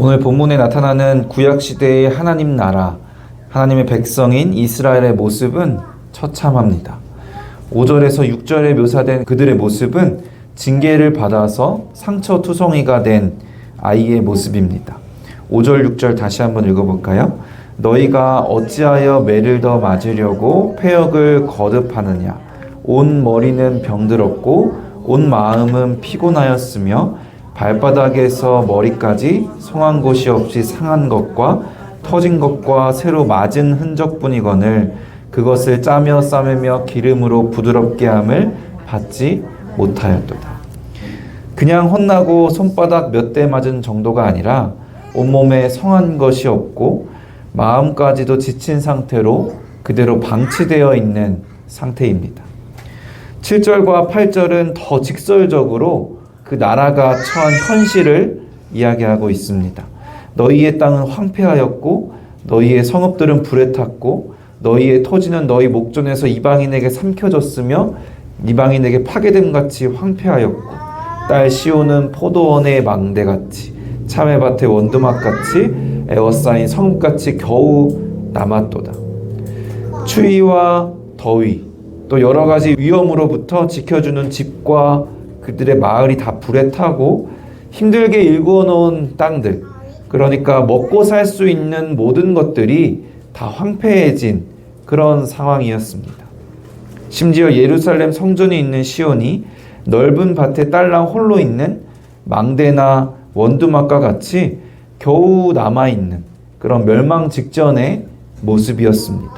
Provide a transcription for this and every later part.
오늘 본문에 나타나는 구약시대의 하나님 나라, 하나님의 백성인 이스라엘의 모습은 처참합니다. 5절에서 6절에 묘사된 그들의 모습은 징계를 받아서 상처투성이가 된 아이의 모습입니다. 5절, 6절 다시 한번 읽어볼까요? 너희가 어찌하여 매를 더 맞으려고 패역을 거듭하느냐? 온 머리는 병들었고 온 마음은 피곤하였으며 발바닥에서 머리까지 성한 곳이 없이 상한 것과 터진 것과 새로 맞은 흔적뿐이거늘 그것을 짜며 싸매며 기름으로 부드럽게 함을 받지 못하였도다. 그냥 혼나고 손바닥 몇 대 맞은 정도가 아니라 온몸에 성한 것이 없고 마음까지도 지친 상태로 그대로 방치되어 있는 상태입니다. 7절과 8절은 더 직설적으로 그 나라가 처한 현실을 이야기하고 있습니다. 너희의 땅은 황폐하였고 너희의 성읍들은 불에 탔고 너희의 토지는 너희 목전에서 이방인에게 삼켜졌으며 이방인에게 파괴됨같이 황폐하였고 딸 시온은 포도원의 망대같이 참외밭의 원두막같이 에워싸인 성읍같이 겨우 남았도다. 추위와 더위 또 여러 가지 위험으로부터 지켜주는 집과 그들의 마을이 다 불에 타고 힘들게 일구어 놓은 땅들, 그러니까 먹고 살 수 있는 모든 것들이 다 황폐해진 그런 상황이었습니다. 심지어 예루살렘 성전이 있는 시온이 넓은 밭에 딸랑 홀로 있는 망대나 원두막과 같이 겨우 남아있는 그런 멸망 직전의 모습이었습니다.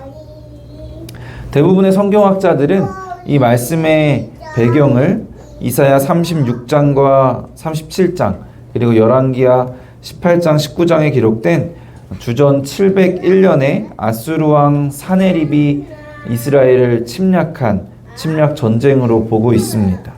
대부분의 성경학자들은 이 말씀의 배경을 이사야 36장과 37장 그리고 열왕기하 18장 19장에 기록된 주전 701년에 아수르 왕 사네립이 이스라엘을 침략한 침략 전쟁으로 보고 있습니다.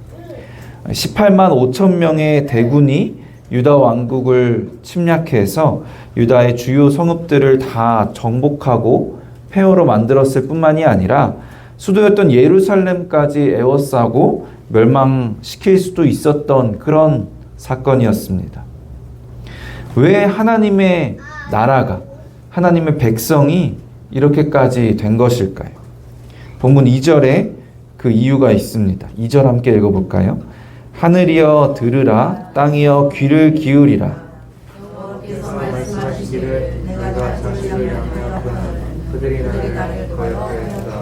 18만 5천 명의 대군이 유다 왕국을 침략해서 유다의 주요 성읍들을 다 정복하고 폐허로 만들었을 뿐만이 아니라 수도였던 예루살렘까지 에워싸고 멸망시킬 수도 있었던 그런 사건이었습니다. 왜 하나님의 나라가, 하나님의 백성이 이렇게까지 된 것일까요? 본문 2절에 그 이유가 있습니다. 2절 함께 읽어볼까요? 하늘이여 들으라, 땅이여 귀를 기울이라. 여호와께서 말씀하시기를 내가 자식을 양육하거늘 그들이 나를 거역하였다.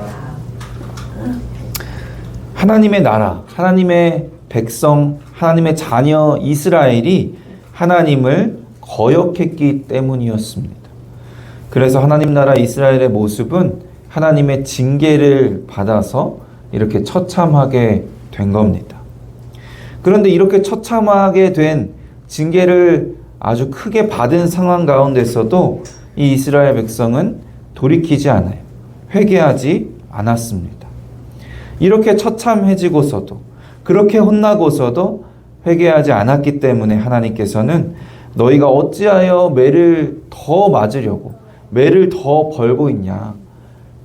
하나님의 나라, 하나님의 백성, 하나님의 자녀 이스라엘이 하나님을 거역했기 때문이었습니다. 그래서 하나님 나라 이스라엘의 모습은 하나님의 징계를 받아서 이렇게 처참하게 된 겁니다. 그런데 이렇게 처참하게 된 징계를 아주 크게 받은 상황 가운데서도 이 이스라엘 백성은 돌이키지 않아요. 회개하지 않았습니다. 이렇게 처참해지고서도 그렇게 혼나고서도 회개하지 않았기 때문에 하나님께서는 너희가 어찌하여 매를 더 맞으려고 매를 더 벌고 있냐,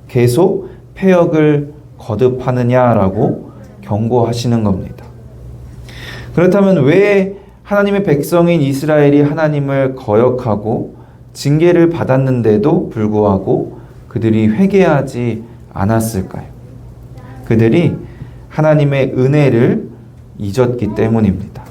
계속 패역을 거듭하느냐라고 경고하시는 겁니다. 그렇다면 왜 하나님의 백성인 이스라엘이 하나님을 거역하고 징계를 받았는데도 불구하고 그들이 회개하지 않았을까요? 그들이 하나님의 은혜를 잊었기 때문입니다.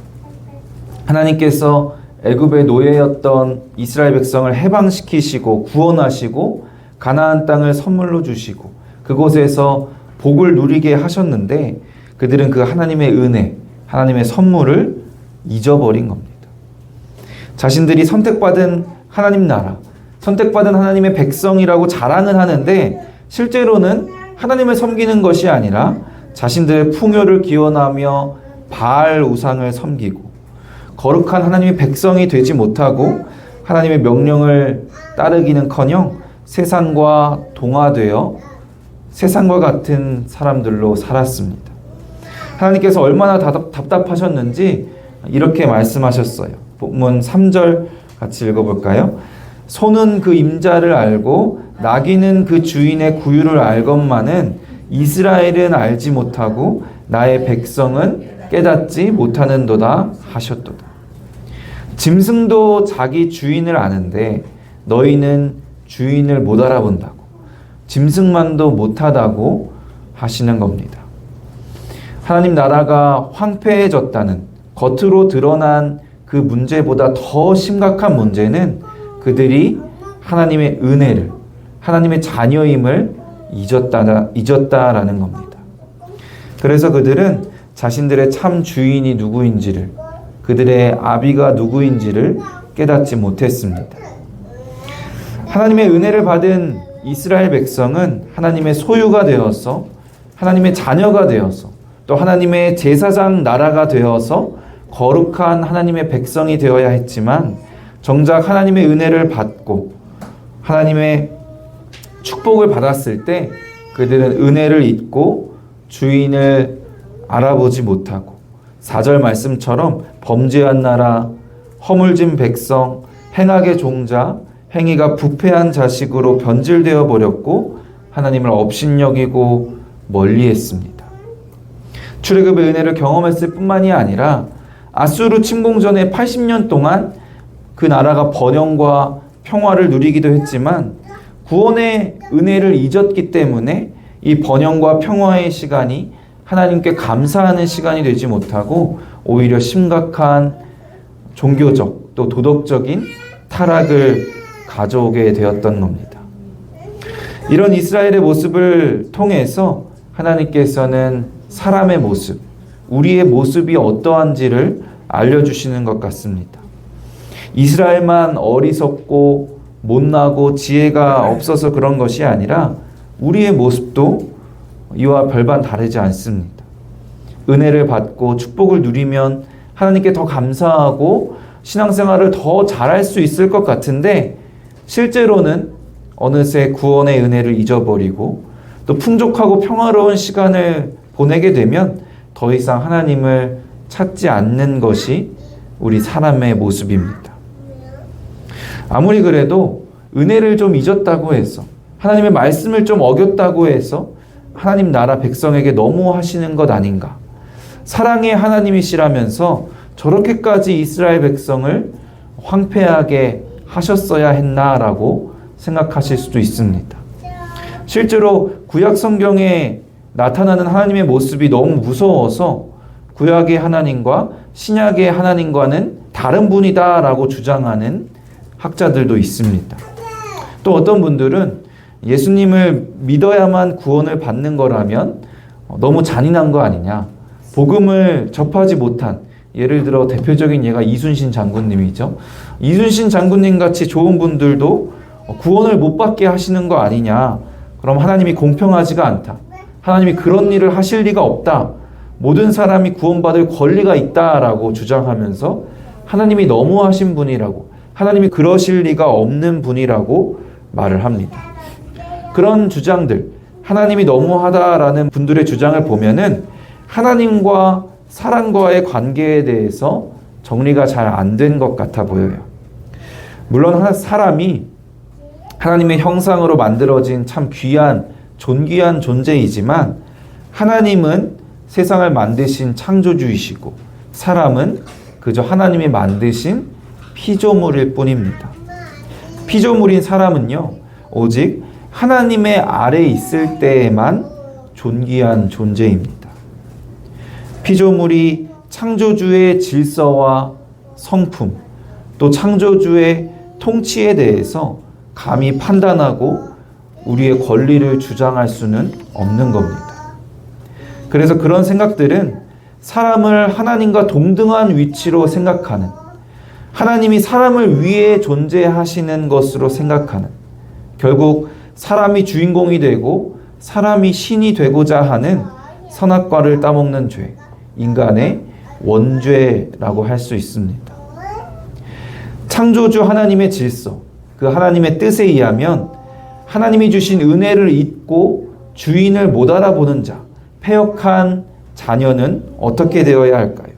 하나님께서 애굽의 노예였던 이스라엘 백성을 해방시키시고 구원하시고 가나안 땅을 선물로 주시고 그곳에서 복을 누리게 하셨는데 그들은 그 하나님의 은혜, 하나님의 선물을 잊어버린 겁니다. 자신들이 선택받은 하나님 나라, 선택받은 하나님의 백성이라고 자랑을 하는데 실제로는 하나님을 섬기는 것이 아니라 자신들의 풍요를 기원하며 바알 우상을 섬기고 거룩한 하나님의 백성이 되지 못하고 하나님의 명령을 따르기는커녕 세상과 동화되어 세상과 같은 사람들로 살았습니다. 하나님께서 얼마나 답답하셨는지 이렇게 말씀하셨어요. 본문 3절 같이 읽어볼까요? 소는 그 임자를 알고 나귀는 그 주인의 구유를 알건만은 이스라엘은 알지 못하고 나의 백성은 깨닫지 못하는도다 하셨도다. 짐승도 자기 주인을 아는데 너희는 주인을 못 알아본다고, 짐승만도 못하다고 하시는 겁니다. 하나님 나라가 황폐해졌다는 겉으로 드러난 그 문제보다 더 심각한 문제는 그들이 하나님의 은혜를, 하나님의 자녀임을 잊었다라는 겁니다. 그래서 그들은 자신들의 참 주인이 누구인지를, 그들의 아비가 누구인지를 깨닫지 못했습니다. 하나님의 은혜를 받은 이스라엘 백성은 하나님의 소유가 되어서, 하나님의 자녀가 되어서, 또 하나님의 제사장 나라가 되어서 거룩한 하나님의 백성이 되어야 했지만, 정작 하나님의 은혜를 받고 하나님의 축복을 받았을 때 그들은 은혜를 잊고 주인을 알아보지 못하고, 4절 말씀처럼 범죄한 나라, 허물진 백성, 행악의 종자, 행위가 부패한 자식으로 변질되어 버렸고 하나님을 업신여기고 멀리했습니다. 출애굽의 은혜를 경험했을 뿐만이 아니라 아수르 침공 전에 80년 동안 그 나라가 번영과 평화를 누리기도 했지만 구원의 은혜를 잊었기 때문에 이 번영과 평화의 시간이 하나님께 감사하는 시간이 되지 못하고 오히려 심각한 종교적 또 도덕적인 타락을 가져오게 되었던 겁니다. 이런 이스라엘의 모습을 통해서 하나님께서는 사람의 모습, 우리의 모습이 어떠한지를 알려주시는 것 같습니다. 이스라엘만 어리석고 못나고 지혜가 없어서 그런 것이 아니라 우리의 모습도 이와 별반 다르지 않습니다. 은혜를 받고 축복을 누리면 하나님께 더 감사하고 신앙생활을 더 잘할 수 있을 것 같은데 실제로는 어느새 구원의 은혜를 잊어버리고 또 풍족하고 평화로운 시간을 보내게 되면 더 이상 하나님을 찾지 않는 것이 우리 사람의 모습입니다. 아무리 그래도 은혜를 좀 잊었다고 해서, 하나님의 말씀을 좀 어겼다고 해서 하나님 나라 백성에게 너무 하시는 것 아닌가? 사랑의 하나님이시라면서 저렇게까지 이스라엘 백성을 황폐하게 하셨어야 했나라고 생각하실 수도 있습니다. 실제로 구약 성경에 나타나는 하나님의 모습이 너무 무서워서 구약의 하나님과 신약의 하나님과는 다른 분이다라고 주장하는 학자들도 있습니다. 또 어떤 분들은 예수님을 믿어야만 구원을 받는 거라면 너무 잔인한 거 아니냐. 복음을 접하지 못한, 예를 들어 대표적인 예가 이순신 장군님이죠. 이순신 장군님 같이 좋은 분들도 구원을 못 받게 하시는 거 아니냐. 그럼 하나님이 공평하지가 않다. 하나님이 그런 일을 하실 리가 없다. 모든 사람이 구원받을 권리가 있다라고 주장하면서 하나님이 너무하신 분이라고, 하나님이 그러실 리가 없는 분이라고 말을 합니다. 그런 주장들, 하나님이 너무하다라는 분들의 주장을 보면은 하나님과 사람과의 관계에 대해서 정리가 잘 안 된 것 같아 보여요. 물론 사람이 하나님의 형상으로 만들어진 참 귀한, 존귀한 존재이지만 하나님은 세상을 만드신 창조주이시고 사람은 그저 하나님이 만드신 피조물일 뿐입니다. 피조물인 사람은요, 오직 하나님의 아래에 있을 때에만 존귀한 존재입니다. 피조물이 창조주의 질서와 성품, 또 창조주의 통치에 대해서 감히 판단하고 우리의 권리를 주장할 수는 없는 겁니다. 그래서 그런 생각들은 사람을 하나님과 동등한 위치로 생각하는, 하나님이 사람을 위해 존재하시는 것으로 생각하는, 결국 사람이 주인공이 되고 사람이 신이 되고자 하는 선악과를 따먹는 죄, 인간의 원죄라고 할 수 있습니다. 창조주 하나님의 질서, 그 하나님의 뜻에 의하면 하나님이 주신 은혜를 잊고 주인을 못 알아보는 자, 패역한 자녀는 어떻게 되어야 할까요?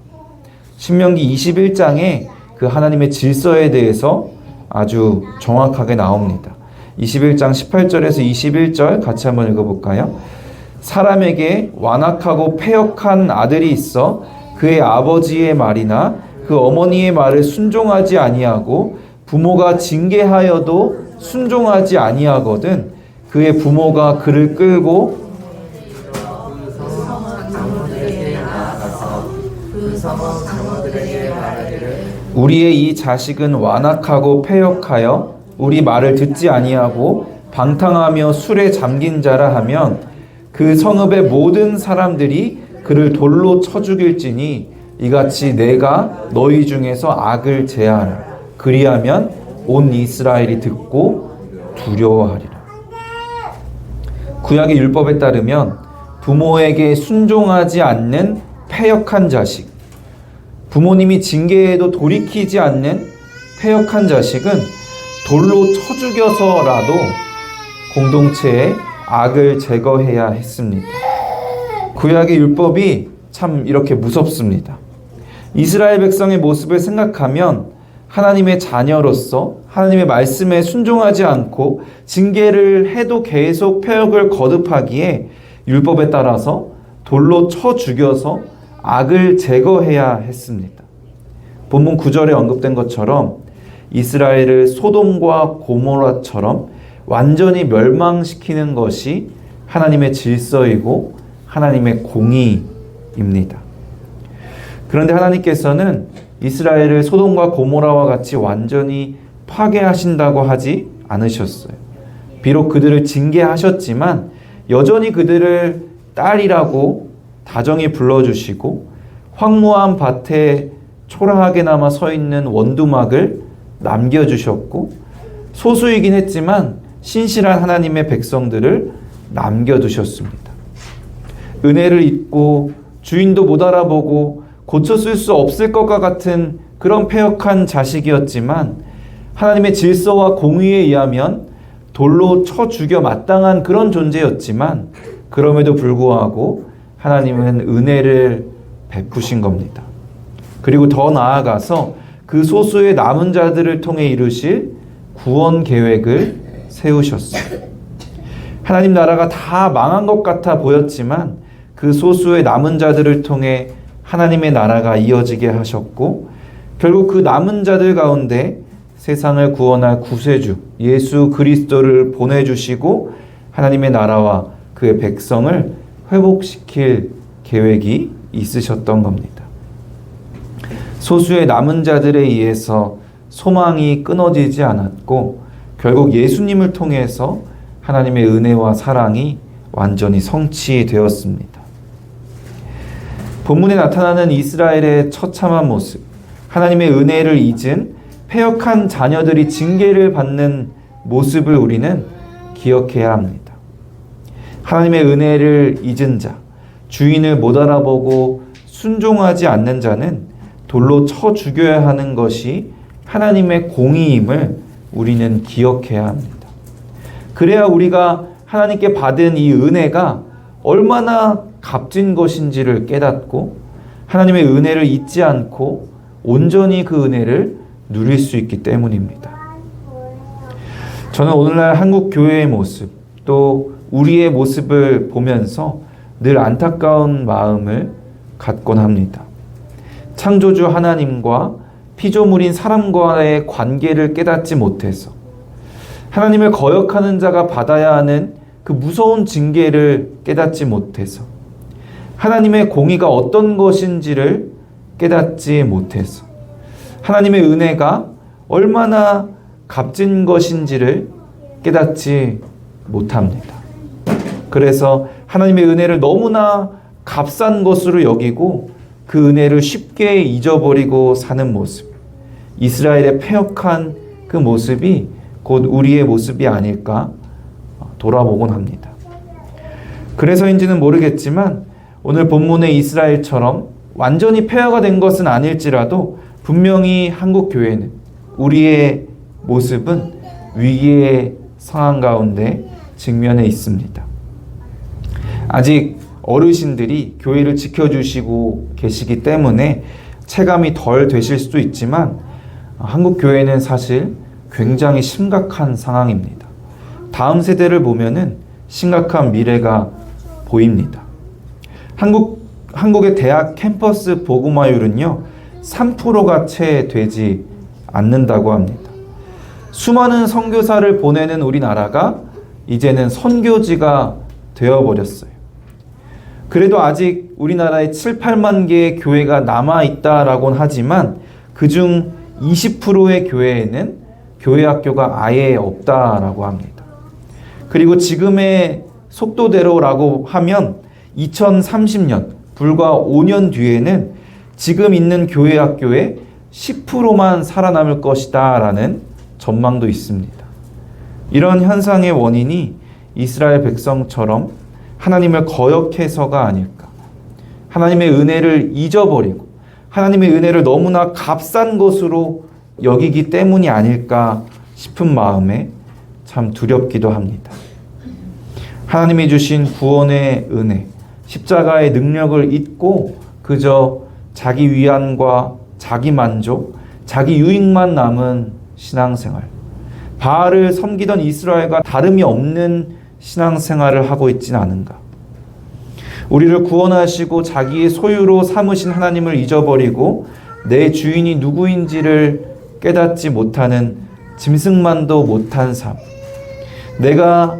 신명기 21장에 그 하나님의 질서에 대해서 아주 정확하게 나옵니다. 21장 18절에서 21절 같이 한번 읽어볼까요? 사람에게 완악하고 패역한 아들이 있어 그의 아버지의 말이나 그 어머니의 말을 순종하지 아니하고 부모가 징계하여도 순종하지 아니하거든 그의 부모가 그를 끌고 장로들에게 나아가서 그 성읍 장로들에게 말하기를 우리의 이 자식은 완악하고 패역하여 우리 말을 듣지 아니하고 방탕하며 술에 잠긴 자라 하면 그 성읍의 모든 사람들이 그를 돌로 쳐 죽일지니 이같이 내가 너희 중에서 악을 제하라. 그리하면 온 이스라엘이 듣고 두려워하리라. 구약의 율법에 따르면 부모에게 순종하지 않는 패역한 자식, 부모님이 징계해도 돌이키지 않는 패역한 자식은 돌로 쳐 죽여서라도 공동체의 악을 제거해야 했습니다. 구약의 율법이 참 이렇게 무섭습니다. 이스라엘 백성의 모습을 생각하면 하나님의 자녀로서 하나님의 말씀에 순종하지 않고 징계를 해도 계속 패역을 거듭하기에 율법에 따라서 돌로 쳐 죽여서 악을 제거해야 했습니다. 본문 9절에 언급된 것처럼 이스라엘을 소돔과 고모라처럼 완전히 멸망시키는 것이 하나님의 질서이고 하나님의 공의입니다. 그런데 하나님께서는 이스라엘을 소돔과 고모라와 같이 완전히 파괴하신다고 하지 않으셨어요. 비록 그들을 징계하셨지만 여전히 그들을 딸이라고 다정히 불러주시고 황무한 밭에 초라하게나마 서 있는 원두막을 남겨주셨고 소수이긴 했지만 신실한 하나님의 백성들을 남겨두셨습니다. 은혜를 잊고 주인도 못 알아보고 고쳐쓸 수 없을 것과 같은 그런 패역한 자식이었지만 하나님의 질서와 공의에 의하면 돌로 쳐 죽여 마땅한 그런 존재였지만 그럼에도 불구하고 하나님은 은혜를 베푸신 겁니다. 그리고 더 나아가서 그 소수의 남은 자들을 통해 이루실 구원 계획을 세우셨어요. 하나님 나라가 다 망한 것 같아 보였지만 그 소수의 남은 자들을 통해 하나님의 나라가 이어지게 하셨고 결국 그 남은 자들 가운데 세상을 구원할 구세주 예수 그리스도를 보내주시고 하나님의 나라와 그의 백성을 회복시킬 계획이 있으셨던 겁니다. 소수의 남은 자들에 의해서 소망이 끊어지지 않았고 결국 예수님을 통해서 하나님의 은혜와 사랑이 완전히 성취되었습니다. 본문에 나타나는 이스라엘의 처참한 모습, 하나님의 은혜를 잊은 패역한 자녀들이 징계를 받는 모습을 우리는 기억해야 합니다. 하나님의 은혜를 잊은 자, 주인을 못 알아보고 순종하지 않는 자는 돌로 쳐 죽여야 하는 것이 하나님의 공의임을 우리는 기억해야 합니다. 그래야 우리가 하나님께 받은 이 은혜가 얼마나 값진 것인지를 깨닫고 하나님의 은혜를 잊지 않고 온전히 그 은혜를 누릴 수 있기 때문입니다. 저는 오늘날 한국 교회의 모습 또 우리의 모습을 보면서 늘 안타까운 마음을 갖곤 합니다. 창조주 하나님과 피조물인 사람과의 관계를 깨닫지 못해서 하나님을 거역하는 자가 받아야 하는 그 무서운 징계를 깨닫지 못해서 하나님의 공의가 어떤 것인지를 깨닫지 못해서 하나님의 은혜가 얼마나 값진 것인지를 깨닫지 못합니다. 그래서 하나님의 은혜를 너무나 값싼 것으로 여기고 그 은혜를 쉽게 잊어버리고 사는 모습, 이스라엘의 패역한 그 모습이 곧 우리의 모습이 아닐까 돌아보곤 합니다. 그래서인지는 모르겠지만 오늘 본문의 이스라엘처럼 완전히 폐허가 된 것은 아닐지라도 분명히 한국 교회는 우리의 모습은 위기의 상황 가운데 직면해 있습니다. 아직 어르신들이 교회를 지켜주시고 계시기 때문에 체감이 덜 되실 수도 있지만 한국 교회는 사실 굉장히 심각한 상황입니다. 다음 세대를 보면은 심각한 미래가 보입니다. 한국의 대학 캠퍼스 복음화율은요, 3%가 채 되지 않는다고 합니다. 수많은 선교사를 보내는 우리나라가 이제는 선교지가 되어버렸어요. 그래도 아직 우리나라에 7, 8만 개의 교회가 남아있다라고는 하지만 그중 20%의 교회에는 교회 학교가 아예 없다라고 합니다. 그리고 지금의 속도대로라고 하면 2030년, 불과 5년 뒤에는 지금 있는 교회 학교의 10%만 살아남을 것이다 라는 전망도 있습니다. 이런 현상의 원인이 이스라엘 백성처럼 하나님을 거역해서가 아닐까. 하나님의 은혜를 잊어버리고 하나님의 은혜를 너무나 값싼 것으로 여기기 때문이 아닐까 싶은 마음에 참 두렵기도 합니다. 하나님이 주신 구원의 은혜, 십자가의 능력을 잊고 그저 자기 위안과 자기 만족, 자기 유익만 남은 신앙생활, 바알을 섬기던 이스라엘과 다름이 없는 신앙생활을 하고 있진 않은가. 우리를 구원하시고 자기의 소유로 삼으신 하나님을 잊어버리고 내 주인이 누구인지를 깨닫지 못하는 짐승만도 못한 삶. 내가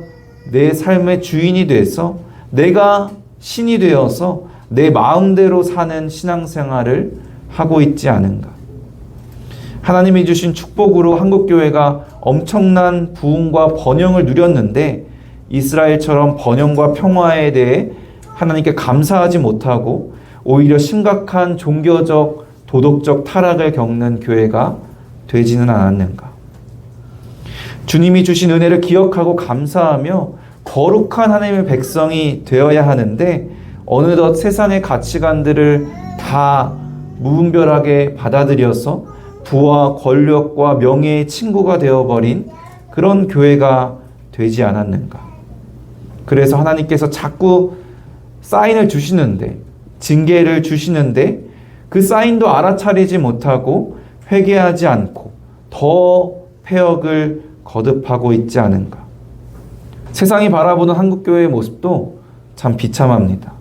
내 삶의 주인이 돼서 내가 신이 되어서 내 마음대로 사는 신앙생활을 하고 있지 않은가. 하나님이 주신 축복으로 한국교회가 엄청난 부흥과 번영을 누렸는데 이스라엘처럼 번영과 평화에 대해 하나님께 감사하지 못하고 오히려 심각한 종교적, 도덕적 타락을 겪는 교회가 되지는 않았는가. 주님이 주신 은혜를 기억하고 감사하며 거룩한 하나님의 백성이 되어야 하는데 어느덧 세상의 가치관들을 다 무분별하게 받아들여서 부와 권력과 명예의 친구가 되어버린 그런 교회가 되지 않았는가. 그래서 하나님께서 자꾸 사인을 주시는데, 징계를 주시는데 그 사인도 알아차리지 못하고 회개하지 않고 더 폐역을 거듭하고 있지 않은가. 세상이 바라보는 한국교회의 모습도 참 비참합니다.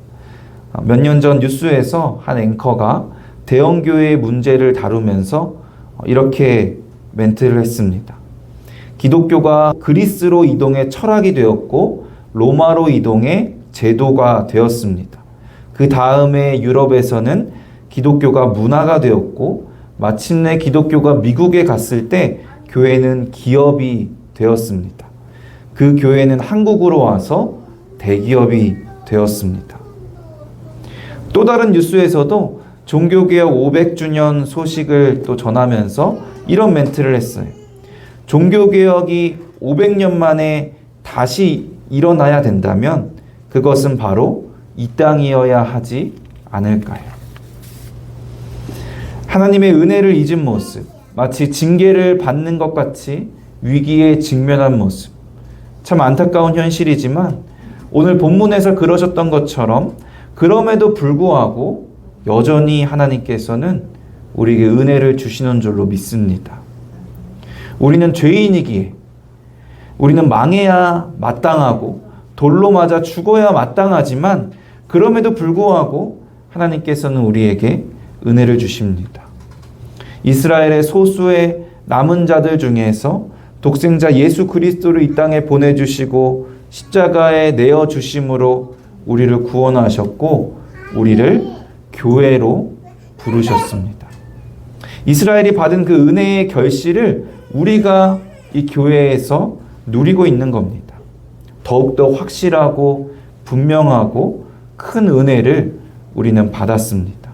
몇 년 전 뉴스에서 한 앵커가 대형교회의 문제를 다루면서 이렇게 멘트를 했습니다. 기독교가 그리스로 이동해 철학이 되었고 로마로 이동해 제도가 되었습니다. 그 다음에 유럽에서는 기독교가 문화가 되었고 마침내 기독교가 미국에 갔을 때 교회는 기업이 되었습니다. 그 교회는 한국으로 와서 대기업이 되었습니다. 또 다른 뉴스에서도 종교개혁 500주년 소식을 또 전하면서 이런 멘트를 했어요. 종교개혁이 500년 만에 다시 일어나야 된다면 그것은 바로 이 땅이어야 하지 않을까요? 하나님의 은혜를 잊은 모습, 마치 징계를 받는 것 같이 위기에 직면한 모습. 참 안타까운 현실이지만 오늘 본문에서 그러셨던 것처럼 그럼에도 불구하고 여전히 하나님께서는 우리에게 은혜를 주시는 줄로 믿습니다. 우리는 죄인이기에 우리는 망해야 마땅하고 돌로 맞아 죽어야 마땅하지만 그럼에도 불구하고 하나님께서는 우리에게 은혜를 주십니다. 이스라엘의 소수의 남은 자들 중에서 독생자 예수 그리스도를 이 땅에 보내주시고 십자가에 내어주심으로 우리를 구원하셨고 우리를 교회로 부르셨습니다. 이스라엘이 받은 그 은혜의 결실을 우리가 이 교회에서 누리고 있는 겁니다. 더욱더 확실하고 분명하고 큰 은혜를 우리는 받았습니다.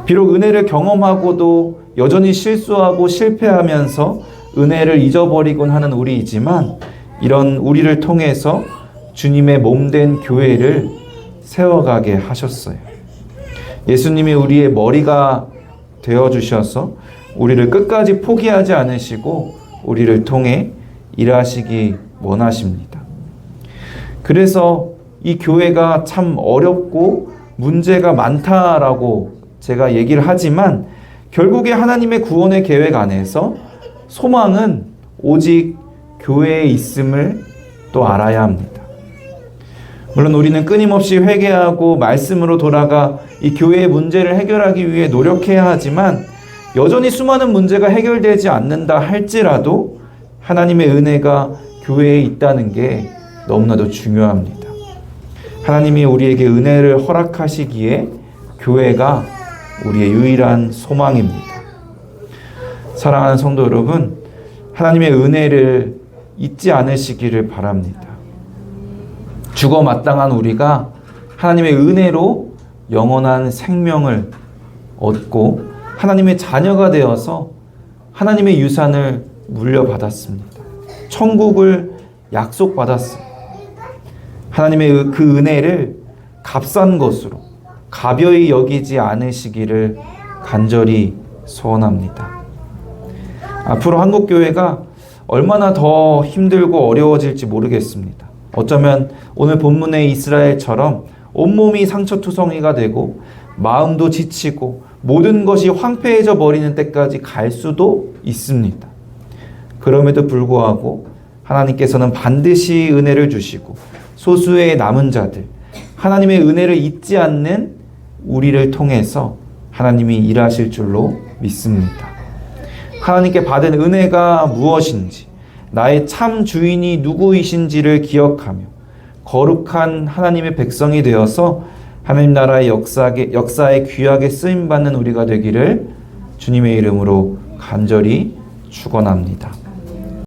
비록 은혜를 경험하고도 여전히 실수하고 실패하면서 은혜를 잊어버리곤 하는 우리이지만 이런 우리를 통해서 주님의 몸된 교회를 세워가게 하셨어요. 예수님이 우리의 머리가 되어주셔서 우리를 끝까지 포기하지 않으시고 우리를 통해 일하시기 원하십니다. 그래서 이 교회가 참 어렵고 문제가 많다라고 제가 얘기를 하지만 결국에 하나님의 구원의 계획 안에서 소망은 오직 교회에 있음을 또 알아야 합니다. 물론 우리는 끊임없이 회개하고 말씀으로 돌아가 이 교회의 문제를 해결하기 위해 노력해야 하지만 여전히 수많은 문제가 해결되지 않는다 할지라도 하나님의 은혜가 교회에 있다는 게 너무나도 중요합니다. 하나님이 우리에게 은혜를 허락하시기에 교회가 우리의 유일한 소망입니다. 사랑하는 성도 여러분, 하나님의 은혜를 잊지 않으시기를 바랍니다. 죽어 마땅한 우리가 하나님의 은혜로 영원한 생명을 얻고 하나님의 자녀가 되어서 하나님의 유산을 물려받았습니다. 천국을 약속받았습니다. 하나님의 그 은혜를 값싼 것으로 가벼이 여기지 않으시기를 간절히 소원합니다. 앞으로 한국교회가 얼마나 더 힘들고 어려워질지 모르겠습니다. 어쩌면 오늘 본문의 이스라엘처럼 온몸이 상처투성이가 되고 마음도 지치고 모든 것이 황폐해져 버리는 때까지 갈 수도 있습니다. 그럼에도 불구하고 하나님께서는 반드시 은혜를 주시고 소수의 남은 자들, 하나님의 은혜를 잊지 않는 우리를 통해서 하나님이 일하실 줄로 믿습니다. 하나님께 받은 은혜가 무엇인지, 나의 참 주인이 누구이신지를 기억하며 거룩한 하나님의 백성이 되어서 하나님 나라의 역사에 귀하게 쓰임받는 우리가 되기를 주님의 이름으로 간절히 축원합니다.